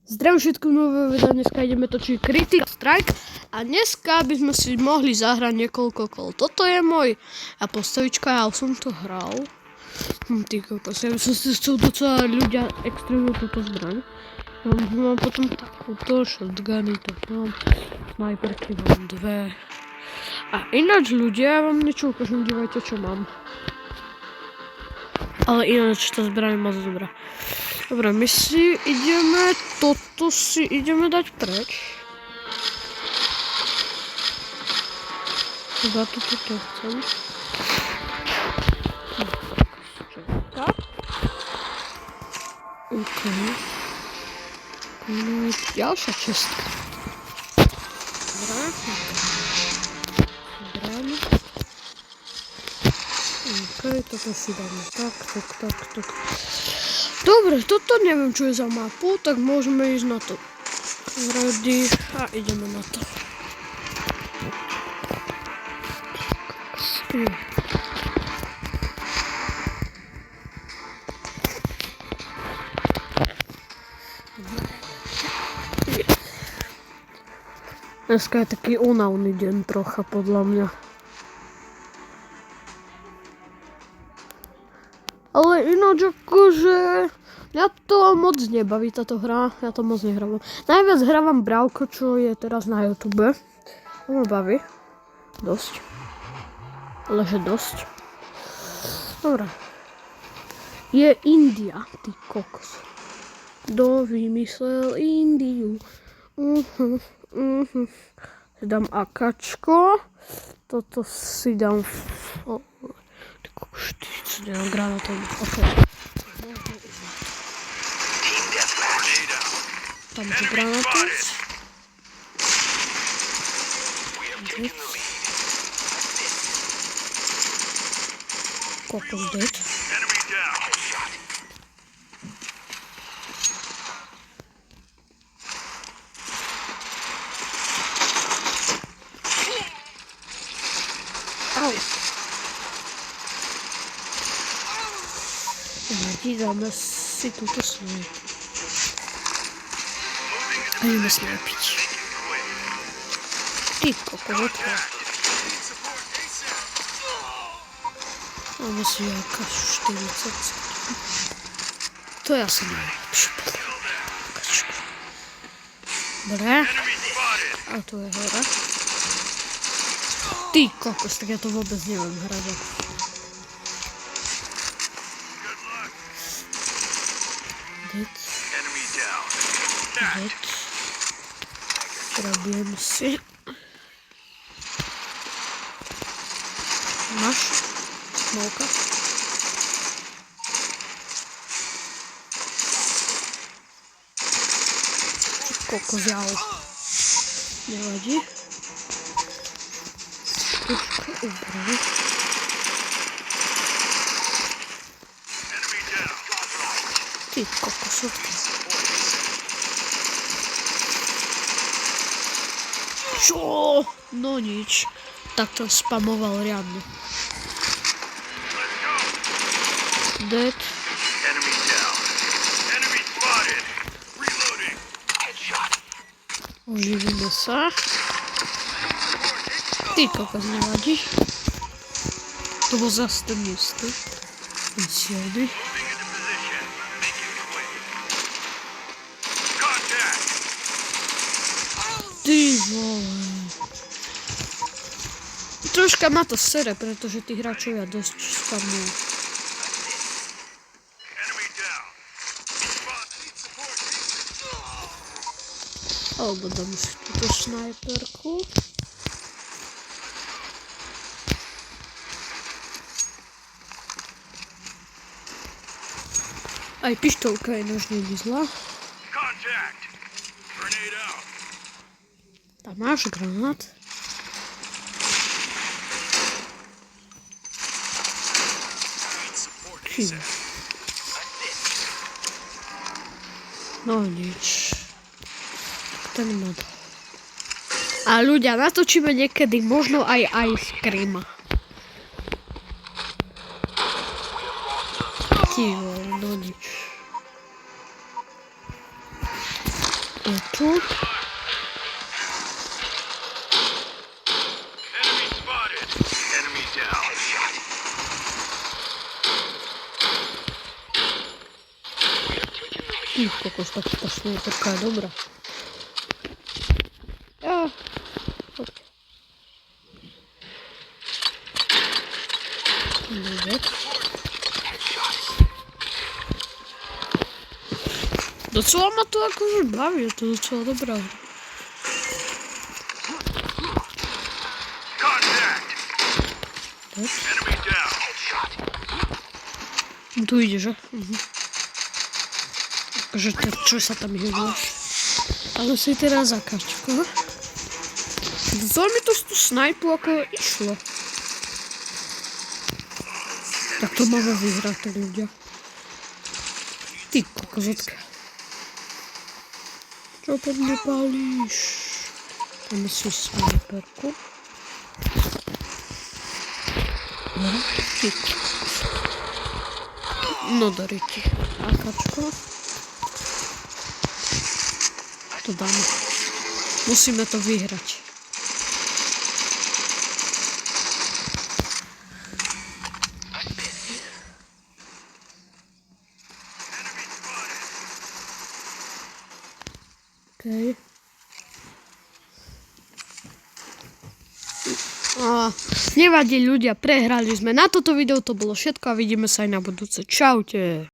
Zdravím všetko nové video, dneska ideme točiť Critical Strike a dneska by sme si mohli zahrať niekoľko kol. Toto je môj postavička, ja som to hral. Ty kokos, ja by som si chcel docela ľudia extrémne túto zbraň. Mám potom takúto shotguny, to mám, snajperky mám dve. A ináč ľudia, ja vám niečo ukážem, dívajte čo mám. Ale ináč tá zbraň je moc dobrá. Dobre, my si ideme, toto si ideme dať preč. Iba toto chcem. Tak. OK. No, ďalšia čestka. Dobre. OK, toto si dáme tak. Dobre, toto neviem, čo je za mapu, tak môžeme ísť na to. Ready a ideme na to. Dneska je taký únavný deň trocha, podľa mňa. Ale ináč akože mňa to moc nebaví táto hra, ja to moc nehrávam. Najviac hrávam Bravko, čo je teraz na YouTube. To ma baví. Dosť. Leže dosť. Dobre. Je India, ty kokos. Kto vymyslel Indiu? Si dám akačko. Toto si dám... Nemám granatom, ok. Tam je granatom. Kokos dead. Au. Dáme si túto snajpu. A ideme snajpiť. Ty kokovotka. Máme si jaká 40. To je asi najlepšie. Dobre. A tu je hora. Ty kokos, tak ja to vôbec neviem hrať. Robiłem si. Masz? Smoka? Koľko vzal. Nevadí. Trošku ubrali. Ty kokosu. Čo? No nič. Tak to spamoval riadne. Dead. Oživíme sa. Ty kokos, nevadí. To bol zase ten istý. Ten silný. Ty vole. Troška ma to sere, pretože tí hráčovia dosť spamujú. Alebo dám si túto snajperku. Aj pištolka je nož nevýzla. Tam máš granát. No nič. Ten mod. A ľudia, natočíme niekedy možno aj Ice Cream. Ty vole, no nič. Je tu. Enemy spotted. Enemy down. Ty kokos, tá snajperka je dobrá. Ja. Poď. Dobre. Docela ma to akože baví, je to docela dobrá. Contact. Tak. Enemy down. Tu ide, že? Akože to, čo sa tam hýbalo. Ale si teraz zakačko. Veľmi to z tú snajpu ako išlo. Tak to máme vyhrať, ľudia. Ty kokozotka. Čo po mne palíš? Dáme si snajperku. No, ty. No dariti. Akačko. To dáme. Musíme to vyhrať. Okay. Nevadí ľudia, prehrali sme. Na toto video to bolo všetko a vidíme sa aj na budúce. Čaute.